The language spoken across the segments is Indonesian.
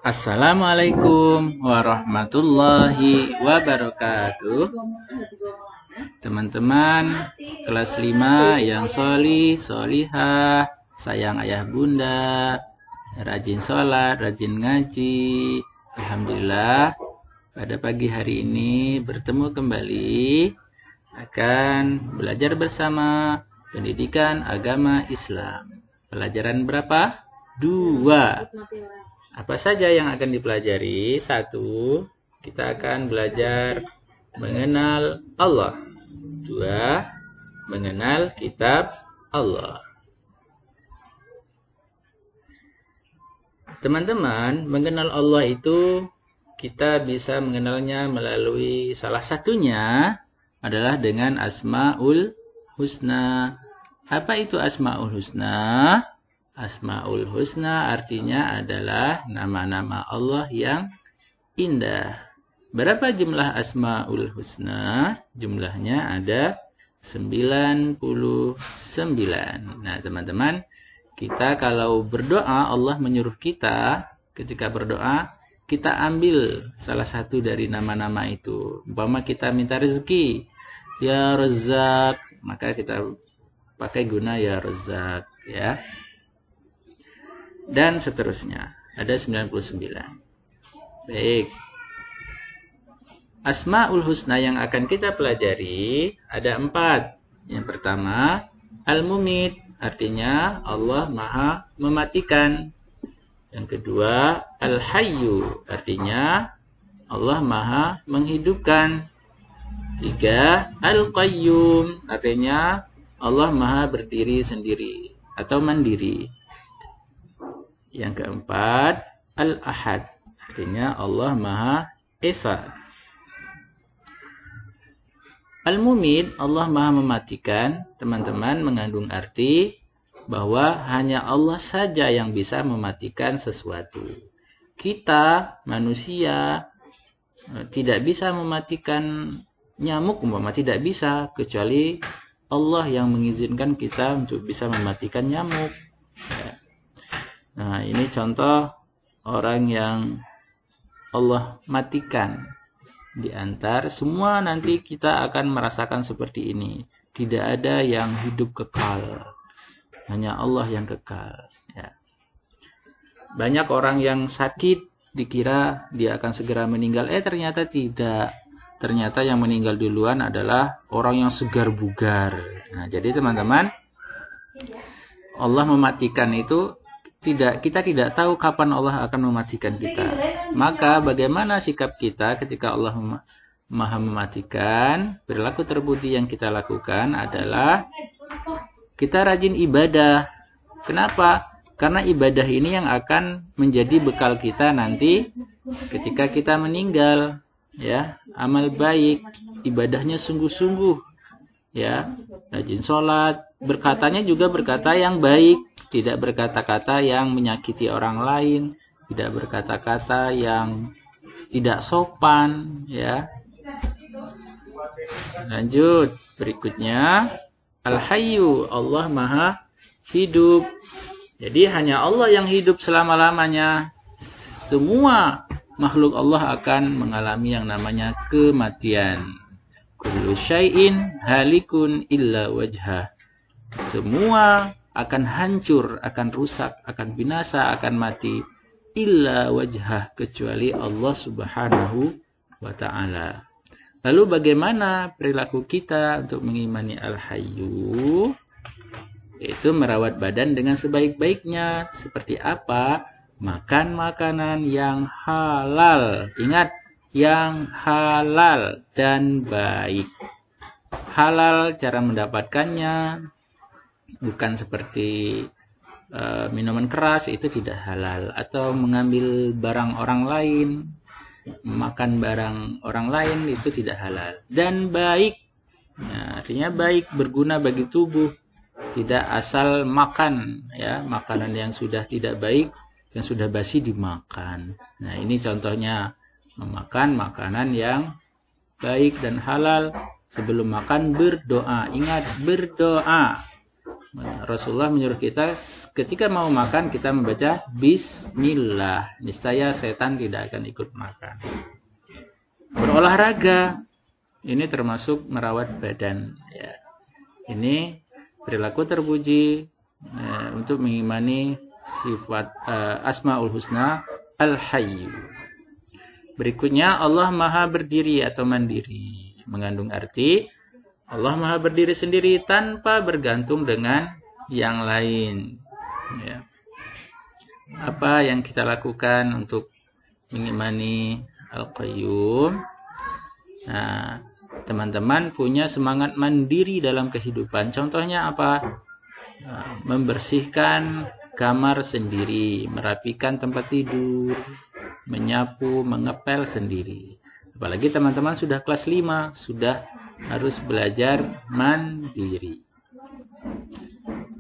Assalamualaikum warahmatullahi wabarakatuh. Teman-teman kelas 5 yang solih, solihah, sayang ayah bunda, rajin sholat, rajin ngaji. Alhamdulillah, pada pagi hari ini bertemu kembali akan belajar bersama pendidikan agama Islam. Pelajaran berapa? 2. Apa saja yang akan dipelajari? 1. Kita akan belajar mengenal Allah. 2. Mengenal kitab Allah. Teman-teman, mengenal Allah itu kita bisa mengenalnya melalui salah satunya adalah dengan Asmaul Husna. Apa itu Asmaul Husna? Asmaul Husna artinya adalah nama-nama Allah yang indah. Berapa jumlah Asmaul Husna? Jumlahnya ada 99. Nah, teman-teman, kita kalau berdoa, Allah menyuruh kita ketika berdoa, kita ambil salah satu dari nama-nama itu. Umpama kita minta rezeki, ya Razzaq, maka kita pakai guna ya Razzaq, ya. Dan seterusnya. Ada 99. Baik. Asmaul Husna yang akan kita pelajari ada 4. Yang pertama, Al-Mumit, artinya Allah Maha mematikan. Yang kedua, Al-Hayyu, artinya Allah Maha menghidupkan. 3, Al-Qayyum, artinya Allah Maha berdiri sendiri atau mandiri. Yang keempat, Al-Ahad, artinya Allah Maha Esa. Al-Mumit, Allah Maha mematikan, teman-teman, mengandung arti bahwa hanya Allah saja yang bisa mematikan sesuatu. Kita, manusia, tidak bisa mematikan nyamuk, umpama tidak bisa, kecuali Allah yang mengizinkan kita untuk bisa mematikan nyamuk. Nah, ini contoh orang yang Allah matikan. Di antara semua nanti kita akan merasakan seperti ini. Tidak ada yang hidup kekal. Hanya Allah yang kekal. Ya. Banyak orang yang sakit dikira dia akan segera meninggal. Ternyata tidak. Ternyata yang meninggal duluan adalah orang yang segar bugar. Nah, jadi teman-teman, Allah mematikan itu kita tidak tahu kapan Allah akan mematikan kita. Maka bagaimana sikap kita ketika Allah Maha mematikan? Perilaku terbudi yang kita lakukan adalah kita rajin ibadah. Kenapa? Karena ibadah ini yang akan menjadi bekal kita nanti ketika kita meninggal. Ya, amal baik, ibadahnya sungguh-sungguh. Ya, rajin sholat, berkatanya juga berkata yang baik, tidak berkata-kata yang menyakiti orang lain, tidak berkata-kata yang tidak sopan, ya. Lanjut, berikutnya Al-Hayyu, Allah Maha hidup. Jadi hanya Allah yang hidup selama-lamanya. Semua makhluk Allah akan mengalami yang namanya kematian. Kullu syai'in halikun illa wajhah. Semua akan hancur, akan rusak, akan binasa, akan mati. Illa wajhah, kecuali Allah Subhanahu wa ta'ala. Lalu bagaimana perilaku kita untuk mengimani Al-Hayyu? Yaitu merawat badan dengan sebaik-baiknya. Seperti apa? Makan makanan yang halal. Ingat, yang halal dan baik. Halal cara mendapatkannya bukan seperti minuman keras, itu tidak halal, atau mengambil barang orang lain, makan barang orang lain, itu tidak halal. Dan baik, nah, artinya baik, berguna bagi tubuh, tidak asal makan, ya, makanan yang sudah tidak baik, yang sudah basi dimakan. Nah, ini contohnya memakan makanan yang baik dan halal. Sebelum makan berdoa. Ingat, berdoa. Rasulullah menyuruh kita ketika mau makan kita membaca Bismillah. Niscaya setan tidak akan ikut makan. Berolahraga, ini termasuk merawat badan. Ya. Ini perilaku terpuji untuk mengimani sifat Asmaul Husna Al-Hayyu. Berikutnya Allah Maha berdiri atau mandiri, mengandung arti Allah Maha berdiri sendiri tanpa bergantung dengan yang lain. Ya. Apa yang kita lakukan untuk mengimani Al-Qayyum? Nah, teman-teman punya semangat mandiri dalam kehidupan. Contohnya apa? Nah, membersihkan kamar sendiri, merapikan tempat tidur, menyapu, mengepel sendiri. Apalagi teman-teman sudah kelas 5, sudah harus belajar mandiri.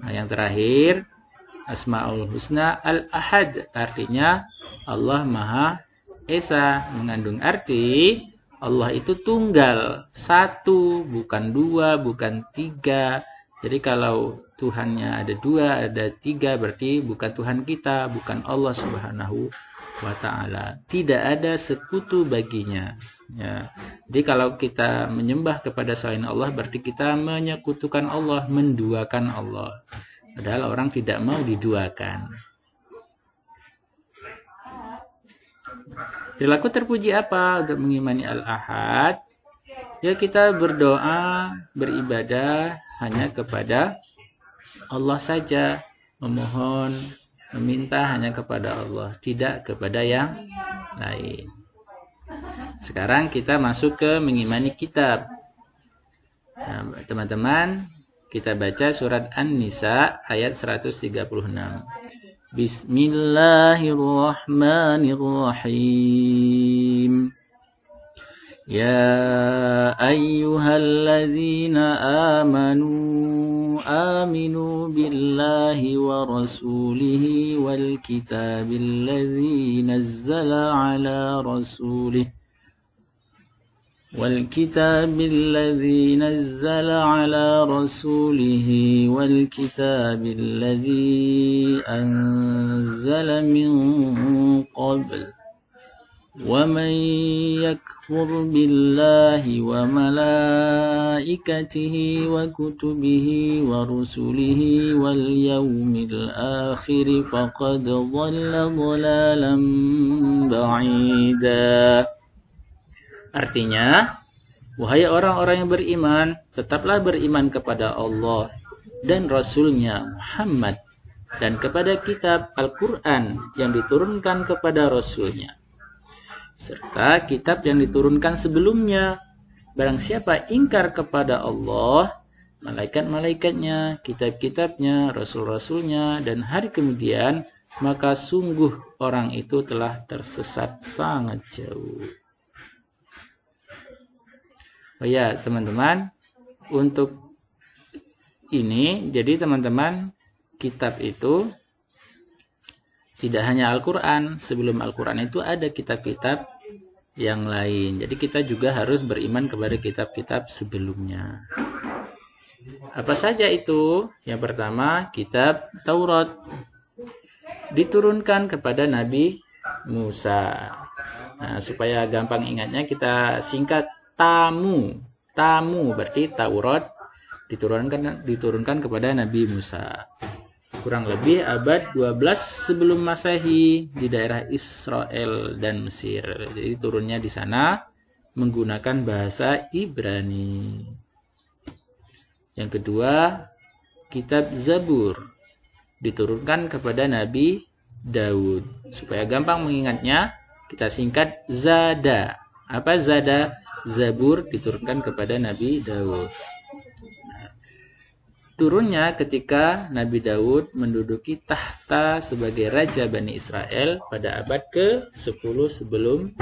Nah, yang terakhir, Asmaul Husna Al-Ahad, artinya Allah Maha Esa, mengandung arti Allah itu tunggal, satu, bukan dua, bukan tiga. Jadi kalau Tuhannya ada dua, ada tiga, berarti bukan Tuhan kita, bukan Allah Subhanahu wa ta'ala. Tidak ada sekutu baginya. Ya. Jadi kalau kita menyembah kepada selain Allah, berarti kita menyekutukan Allah, menduakan Allah. Padahal orang tidak mau diduakan. Perilaku terpuji apa untuk mengimani Al-Ahad? Ya, kita berdoa, beribadah hanya kepada Allah saja, memohon, meminta hanya kepada Allah, tidak kepada yang lain. Sekarang kita masuk ke mengimani kitab. Nah, teman-teman, kita baca surat An-Nisa ayat 136. Bismillahirrahmanirrahim. Ya ayyuhalladzina amanu aminu billahi wa rasulihi wal kitabil ladzi nazzala ala rasulihi والكتاب الذي نزل على رسوله والكتاب الذي أنزل من قبل ومن يكفر بالله وملائكته وكتبه ورسله واليوم الآخر فقد ضل ضلالا بعيدا. Artinya, wahai orang-orang yang beriman, tetaplah beriman kepada Allah dan Rasul-Nya Muhammad dan kepada kitab Al-Quran yang diturunkan kepada Rasul-Nya, serta kitab yang diturunkan sebelumnya. Barang siapa ingkar kepada Allah, malaikat-malaikatnya, kitab-kitabnya, Rasul-Rasulnya, dan hari kemudian, maka sungguh orang itu telah tersesat sangat jauh. Oh ya, teman-teman, untuk ini, jadi teman-teman, kitab itu tidak hanya Al-Quran. Sebelum Al-Quran itu ada kitab-kitab yang lain. Jadi kita juga harus beriman kepada kitab-kitab sebelumnya. Apa saja itu? Yang pertama, kitab Taurat. Diturunkan kepada Nabi Musa. Nah, supaya gampang ingatnya, kita singkat. Tamu berarti Taurat diturunkan kepada Nabi Musa. Kurang lebih abad 12 sebelum Masehi di daerah Israel dan Mesir. Jadi turunnya di sana menggunakan bahasa Ibrani. Yang kedua, kitab Zabur diturunkan kepada Nabi Daud. Supaya gampang mengingatnya, kita singkat Zada. Apa Zada? Zabur diturunkan kepada Nabi Daud. Turunnya ketika Nabi Daud menduduki tahta sebagai Raja Bani Israel pada abad ke-10 sebelum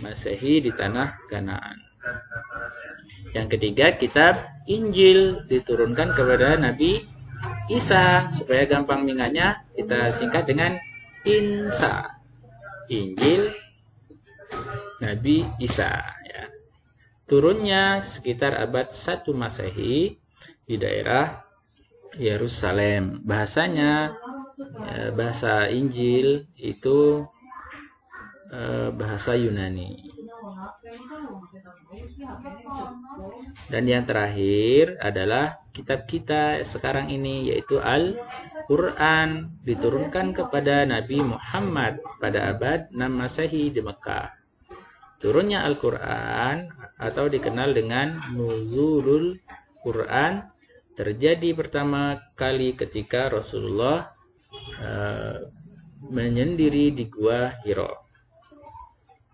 Masehi di tanah Kanaan. Yang ketiga, kitab Injil diturunkan kepada Nabi Isa. Supaya gampang mengingatnya, kita singkat dengan Insa. Injil Nabi Isa. Turunnya sekitar abad 1 Masehi di daerah Yerusalem. Bahasanya bahasa Injil itu bahasa Yunani. Dan yang terakhir adalah kitab kita sekarang ini, yaitu Al-Quran, diturunkan kepada Nabi Muhammad pada abad 6 Masehi di Mekah. Turunnya Al-Quran atau dikenal dengan Nuzulul Quran terjadi pertama kali ketika Rasulullah menyendiri di Gua Hira.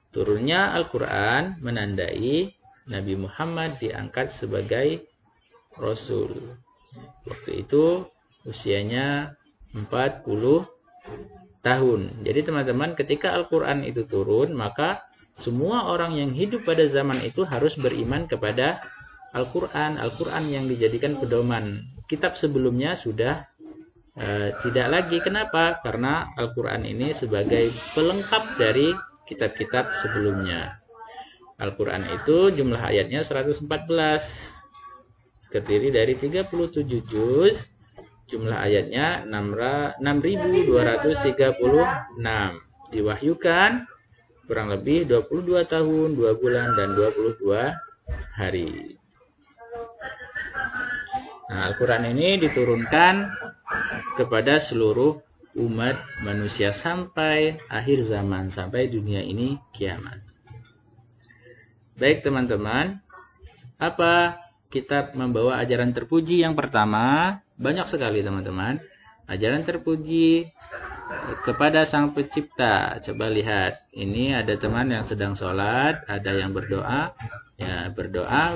Turunnya Al-Quran menandai Nabi Muhammad diangkat sebagai Rasul. Waktu itu usianya 40 tahun. Jadi teman-teman, ketika Al-Quran itu turun, maka semua orang yang hidup pada zaman itu harus beriman kepada Al-Quran. Al-Quran yang dijadikan pedoman. Kitab sebelumnya sudah tidak lagi. Kenapa? Karena Al-Quran ini sebagai pelengkap dari kitab-kitab sebelumnya. Al-Quran itu jumlah ayatnya 114. Terdiri dari 37 juz. Jumlah ayatnya 6.236. Diwahyukan kurang lebih 22 tahun, 2 bulan, dan 22 hari. Nah, Al-Quran ini diturunkan kepada seluruh umat manusia sampai akhir zaman, sampai dunia ini kiamat. Baik teman-teman, apa kitab membawa ajaran terpuji yang pertama? Banyak sekali teman-teman. Ajaran terpuji kepada Sang Pencipta. Coba lihat, ini ada teman yang sedang sholat, ada yang berdoa. Ya, berdoa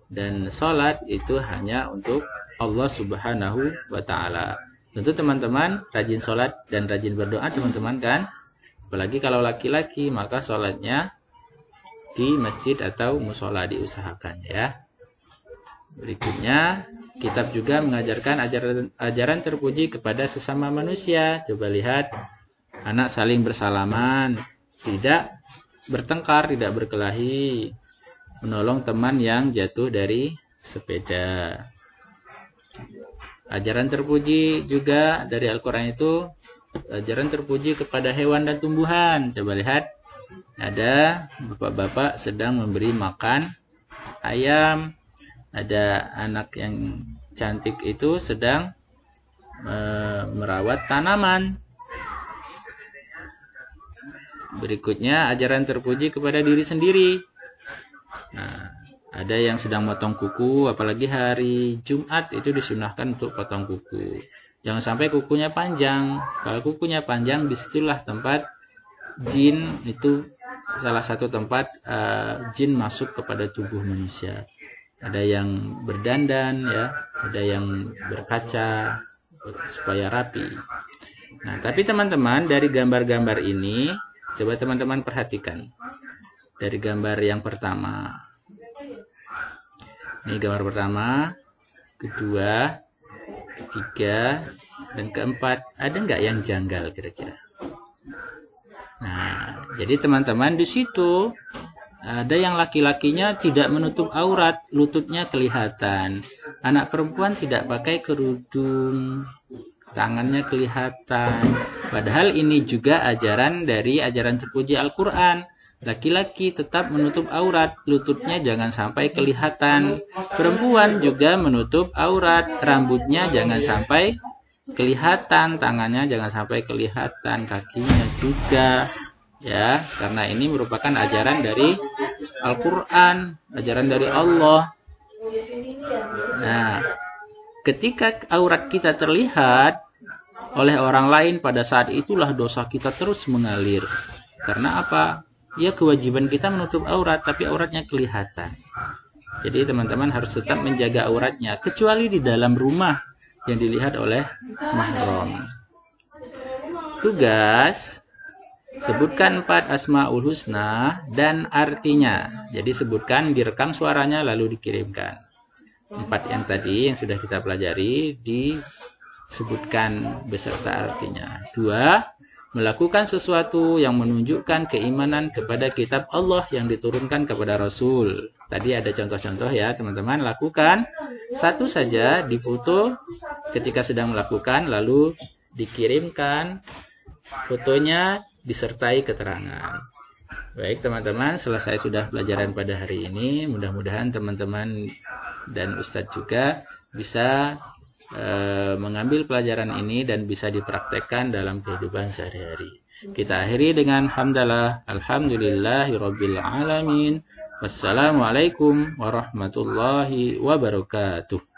dan sholat itu hanya untuk Allah Subhanahu wa Ta'ala. Tentu teman-teman rajin sholat dan rajin berdoa teman-teman kan. Apalagi kalau laki-laki, maka sholatnya di masjid atau musola diusahakan ya. Berikutnya, kitab juga mengajarkan ajaran terpuji kepada sesama manusia. Coba lihat, anak saling bersalaman, tidak bertengkar, tidak berkelahi, menolong teman yang jatuh dari sepeda. Ajaran terpuji juga dari Al-Quran itu ajaran terpuji kepada hewan dan tumbuhan. Coba lihat, ada bapak-bapak sedang memberi makan ayam. Ada anak yang cantik itu sedang merawat tanaman. Berikutnya, ajaran terpuji kepada diri sendiri. Nah, ada yang sedang potong kuku, apalagi hari Jumat itu disunahkan untuk potong kuku. Jangan sampai kukunya panjang. Kalau kukunya panjang, disitulah tempat jin, itu salah satu tempat jin masuk kepada tubuh manusia. Ada yang berdandan, ya, ada yang berkaca supaya rapi. Nah, tapi teman-teman, dari gambar-gambar ini, coba teman-teman perhatikan. Dari gambar yang pertama. Ini gambar pertama, kedua, ketiga, dan keempat. Ada nggak yang janggal kira-kira? Nah, jadi teman-teman di situ ada yang laki-lakinya tidak menutup aurat, lututnya kelihatan. Anak perempuan tidak pakai kerudung, tangannya kelihatan. Padahal ini juga ajaran dari ajaran terpuji Al-Quran. Laki-laki tetap menutup aurat, lututnya jangan sampai kelihatan. Perempuan juga menutup aurat, rambutnya jangan sampai kelihatan, tangannya jangan sampai kelihatan, kakinya juga. Ya, karena ini merupakan ajaran dari Al-Quran, ajaran dari Allah. Nah, ketika aurat kita terlihat oleh orang lain, pada saat itulah dosa kita terus mengalir. Karena apa? Ya, kewajiban kita menutup aurat, tapi auratnya kelihatan. Jadi teman-teman harus tetap menjaga auratnya, kecuali di dalam rumah yang dilihat oleh mahram. Tugas: sebutkan 4 Asmaul Husna dan artinya. Jadi sebutkan, direkam suaranya, lalu dikirimkan. 4 yang tadi yang sudah kita pelajari disebutkan beserta artinya. 2, melakukan sesuatu yang menunjukkan keimanan kepada kitab Allah yang diturunkan kepada Rasul. Tadi ada contoh-contoh ya teman-teman, lakukan satu saja, difoto ketika sedang melakukan, lalu dikirimkan fotonya disertai keterangan. Baik teman-teman, selesai sudah pelajaran pada hari ini. Mudah-mudahan teman-teman dan Ustadz juga bisa mengambil pelajaran ini dan bisa dipraktekkan dalam kehidupan sehari-hari. Kita akhiri dengan hamdalah, alhamdulillahirabbil alamin. Wassalamualaikum warahmatullahi wabarakatuh.